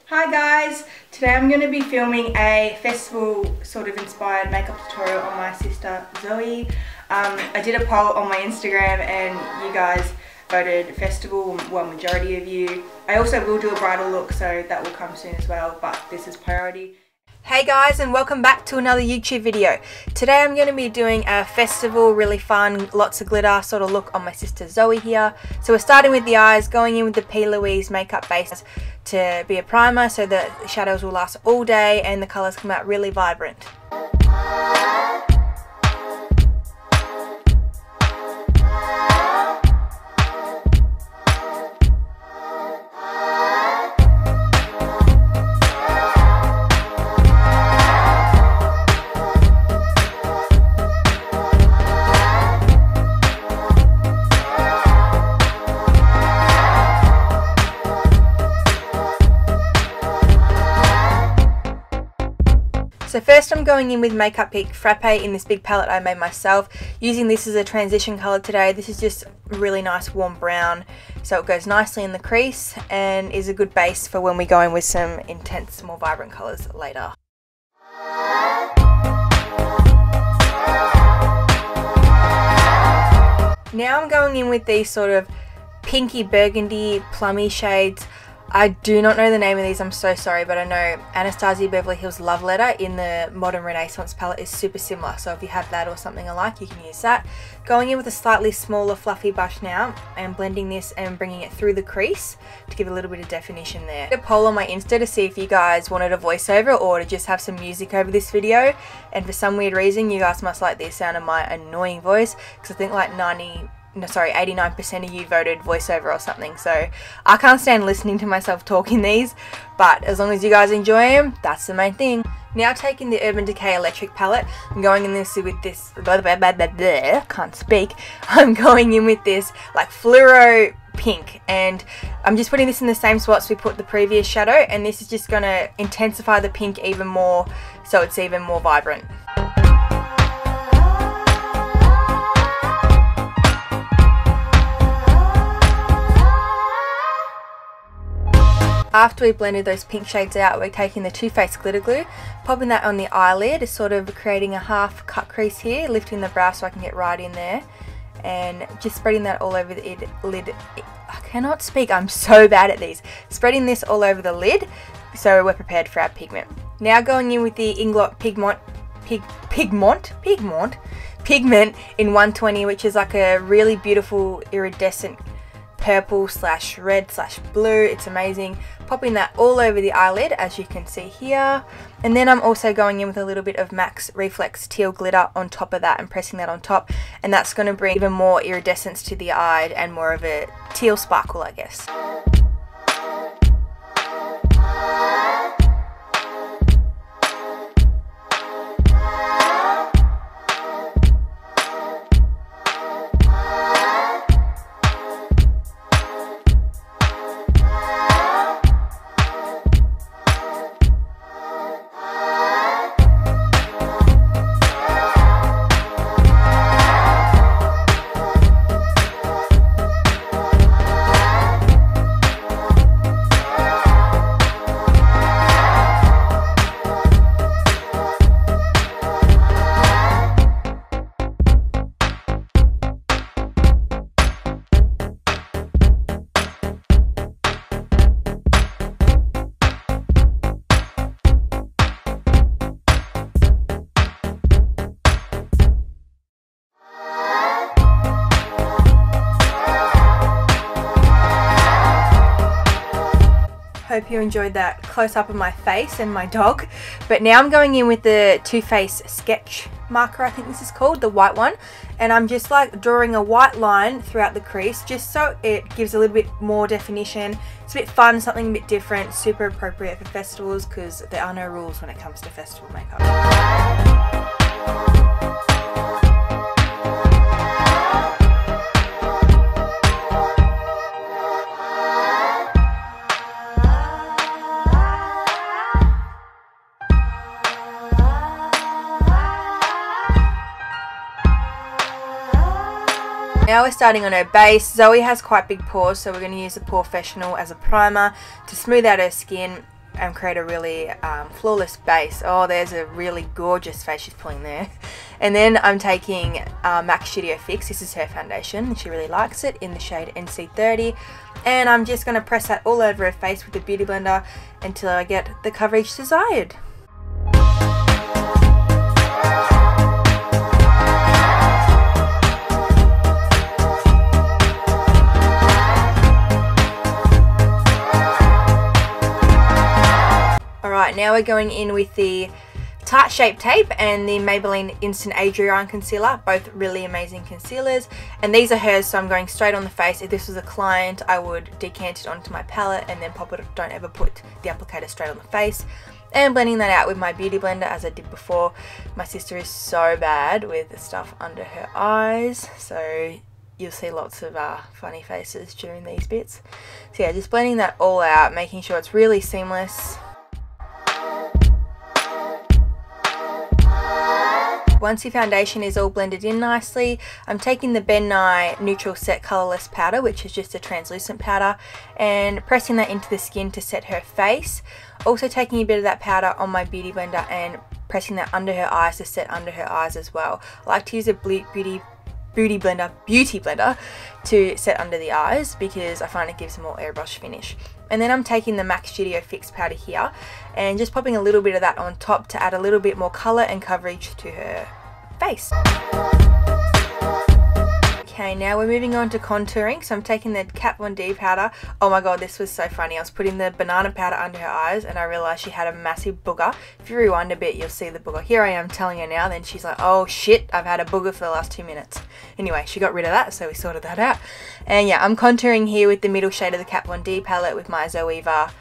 Hi guys, today I'm going to be filming a festival sort of inspired makeup tutorial on my sister Zoe. I did a poll on my Instagram and you guys voted festival, well, majority of you. I also will do a bridal look, so that will come soon as well, but this is priority. Hey guys, and welcome back to another YouTube video. Today I'm going to be doing a festival, really fun, lots of glitter sort of look on my sister Zoe here. So we're starting with the eyes, going in with the Plouise makeup base to be a primer so the shadows will last all day and the colours come out really vibrant. So first I'm going in with Makeup Geek Frappe in this big palette I made myself. Using this as a transition colour today. This is just really nice warm brown, so it goes nicely in the crease and is a good base for when we go in with some intense, more vibrant colours later. Now I'm going in with these sort of pinky burgundy plummy shades. I do not know the name of these, I'm so sorry, but I know Anastasia Beverly Hills Love Letter in the Modern Renaissance palette is super similar, so if you have that or something alike, you can use that. Going in with a slightly smaller fluffy brush now and blending this and bringing it through the crease to give a little bit of definition there. I did a poll on my Insta to see if you guys wanted a voiceover or to just have some music over this video, and for some weird reason you guys must like the sound of my annoying voice, because I think like 89% of you voted voiceover or something, so I can't stand listening to myself talking these, but as long as you guys enjoy them, that's the main thing. Now taking the Urban Decay Electric palette, I'm going in this with this, can't speak, I'm going in with this like fluoro pink, and I'm just putting this in the same spots we put the previous shadow, and this is just going to intensify the pink even more so it's even more vibrant. After we blended those pink shades out, we're taking the Too Faced glitter glue, popping that on the eyelid, sort of creating a half cut crease here, lifting the brow so I can get right in there, and just spreading that all over the lid. I cannot speak, I'm so bad at these. Spreading this all over the lid so we're prepared for our pigment. Now going in with the Inglot pigment in 120, which is like a really beautiful iridescent purple / red / blue. It's amazing. Popping that all over the eyelid, as you can see here, and then I'm also going in with a little bit of MAC Reflex Teal glitter on top of that and pressing that on top, and that's going to bring even more iridescence to the eye and more of a teal sparkle, I guess. Hope you enjoyed that close up of my face and my dog. But now I'm going in with the Too Faced sketch marker, I think this is called, the white one, and I'm just like drawing a white line throughout the crease just so it gives a little bit more definition. It's a bit fun, something a bit different, super appropriate for festivals because there are no rules when it comes to festival makeup. Now we're starting on her base. Zoe has quite big pores, so we're going to use the Porefessional as a primer to smooth out her skin. and create a really flawless base. Oh, there's a really gorgeous face she's pulling there. And then I'm taking MAC Studio Fix. This is her foundation and she really likes it, in the shade NC30. And I'm just going to press that all over her face with the Beauty Blender until I get the coverage desired. Alright, now we're going in with the Tarte Shape Tape and the Maybelline Instant Age Rewind Concealer, both really amazing concealers. And these are hers, so I'm going straight on the face. If this was a client, I would decant it onto my palette and then pop it. Don't ever put the applicator straight on the face. And blending that out with my Beauty Blender as I did before. My sister is so bad with the stuff under her eyes, so you'll see lots of funny faces during these bits. So yeah, just blending that all out, making sure it's really seamless. Once your foundation is all blended in nicely, I'm taking the Nye Neutral Set Colourless Powder, which is just a translucent powder, and pressing that into the skin to set her face. Also taking a bit of that powder on my Beauty Blender and pressing that under her eyes to set under her eyes as well. I like to use a beauty blender to set under the eyes because I find it gives a more airbrush finish. And then I'm taking the MAC Studio Fix Powder here and just popping a little bit of that on top to add a little bit more colour and coverage to her face. Okay, now we're moving on to contouring. So I'm taking the Kat Von D powder. Oh my god, this was so funny. I was putting the banana powder under her eyes and I realised she had a massive booger. If you rewind a bit, you'll see the booger. Here I am telling her now, then she's like, oh shit, I've had a booger for the last 2 minutes. Anyway, she got rid of that, so we sorted that out. And yeah, I'm contouring here with the middle shade of the Kat Von D palette with my Zoeva.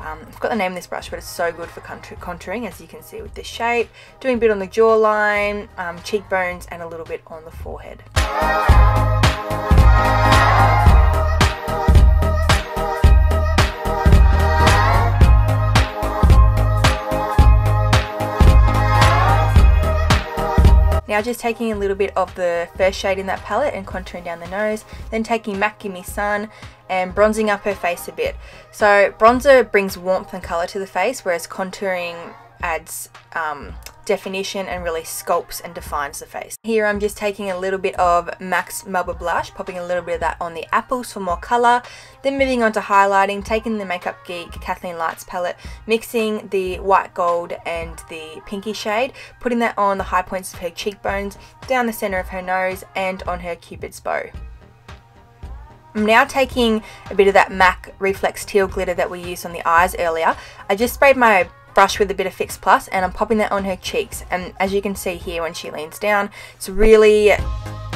I've got the name of this brush, but it's so good for contouring, as you can see with this shape. Doing a bit on the jawline, cheekbones, and a little bit on the forehead. Now just taking a little bit of the first shade in that palette and contouring down the nose, then taking MAC Gimme Sun and bronzing up her face a bit. So bronzer brings warmth and colour to the face, whereas contouring adds definition and really sculpts and defines the face. Here I'm just taking a little bit of MAC's Melba Blush, popping a little bit of that on the apples for more colour, then moving on to highlighting, taking the Makeup Geek Kathleen Lights palette, mixing the white gold and the pinky shade, putting that on the high points of her cheekbones, down the centre of her nose and on her Cupid's bow. I'm now taking a bit of that MAC Reflex Teal glitter that we used on the eyes earlier. I just sprayed my brush with a bit of Fix Plus and I'm popping that on her cheeks, and as you can see here when she leans down, it's really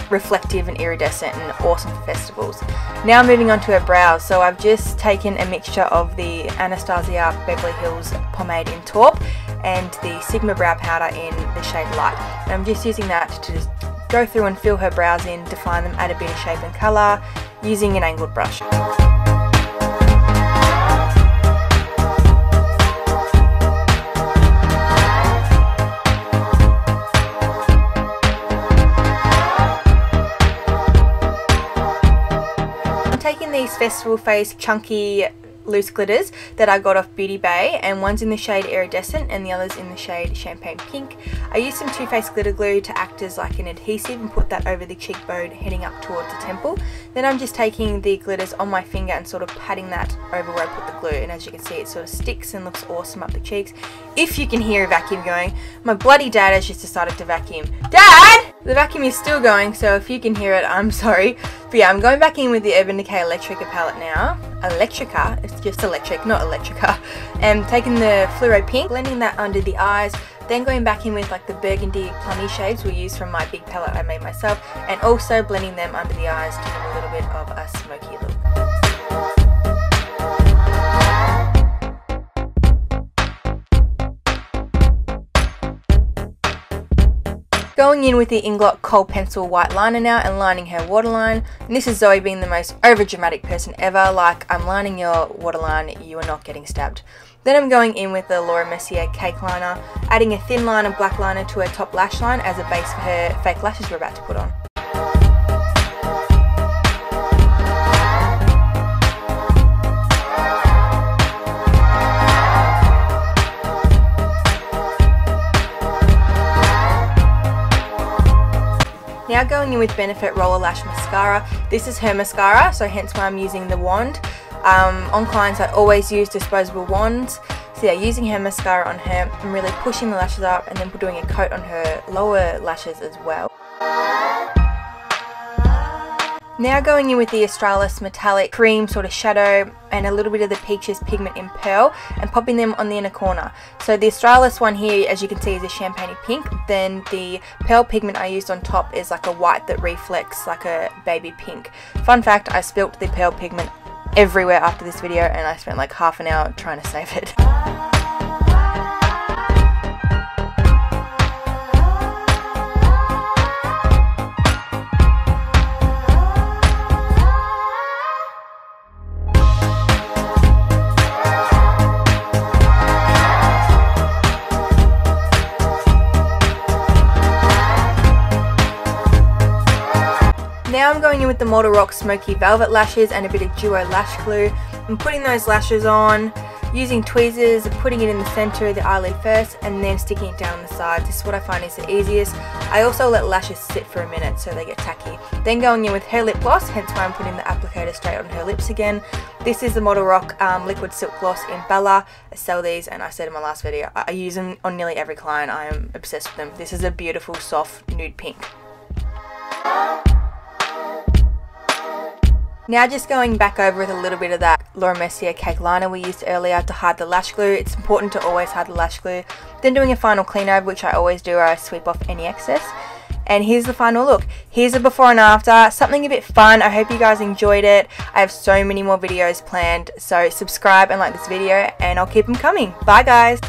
reflective and iridescent and awesome for festivals. Now moving on to her brows, so I've just taken a mixture of the Anastasia Beverly Hills Pomade in Taupe and the Sigma Brow Powder in the shade Light, and I'm just using that to just go through and fill her brows in, define them, add a bit of shape and colour using an angled brush. Taking these Festival Face chunky loose glitters that I got off Beauty Bay, and one's in the shade Iridescent and the other's in the shade Champagne Pink. I used some Too Faced glitter glue to act as like an adhesive and put that over the cheekbone heading up towards the temple. Then I'm just taking the glitters on my finger and sort of patting that over where I put the glue, and as you can see it sort of sticks and looks awesome up the cheeks. If you can hear a vacuum going, my bloody dad has just decided to vacuum. Dad! The vacuum is still going, so if you can hear it, I'm sorry. But yeah, I'm going back in with the Urban Decay Electrica palette now. Electrica, it's just electric, not Electrica. And taking the Fluoro Pink, blending that under the eyes, then going back in with like the burgundy plummy shades we used from my big palette I made myself, and also blending them under the eyes to give a little bit of a smoky look. Going in with the Inglot Kohl Pencil White Liner now and lining her waterline. And this is Zoe being the most over-dramatic person ever, like, I'm lining your waterline, you are not getting stabbed. Then I'm going in with the Laura Mercier Cake Liner, adding a thin line of black liner to her top lash line as a base for her fake lashes we're about to put on. Now going in with Benefit Roller Lash Mascara. This is her mascara, so hence why I'm using the wand. On clients I always use disposable wands. So yeah, using her mascara on her, I'm really pushing the lashes up and then doing a coat on her lower lashes as well. Now going in with the Australis Metallic Cream sort of shadow and a little bit of the Peaches Pigment in Pearl and popping them on the inner corner. So the Australis one here, as you can see, is a champagne pink. Then the Pearl pigment I used on top is like a white that reflects like a baby pink. Fun fact, I spilt the Pearl pigment everywhere after this video and I spent like half an hour trying to save it. Now I'm going in with the Modelrock Smoky Velvet Lashes and a bit of Duo Lash Glue. I'm putting those lashes on, using tweezers, putting it in the centre of the eyelid first and then sticking it down the sides. This is what I find is the easiest. I also let lashes sit for a minute so they get tacky. Then going in with her lip gloss, hence why I'm putting the applicator straight on her lips again. This is the Modelrock Liquid Silk Gloss in Bella. I sell these and I said in my last video, I use them on nearly every client. I am obsessed with them. This is a beautiful soft nude pink. Now just going back over with a little bit of that Laura Mercier cake liner we used earlier to hide the lash glue. It's important to always hide the lash glue. Then doing a final clean over, which I always do, where I sweep off any excess. And here's the final look. Here's a before and after, something a bit fun. I hope you guys enjoyed it. I have so many more videos planned, so subscribe and like this video and I'll keep them coming. Bye guys!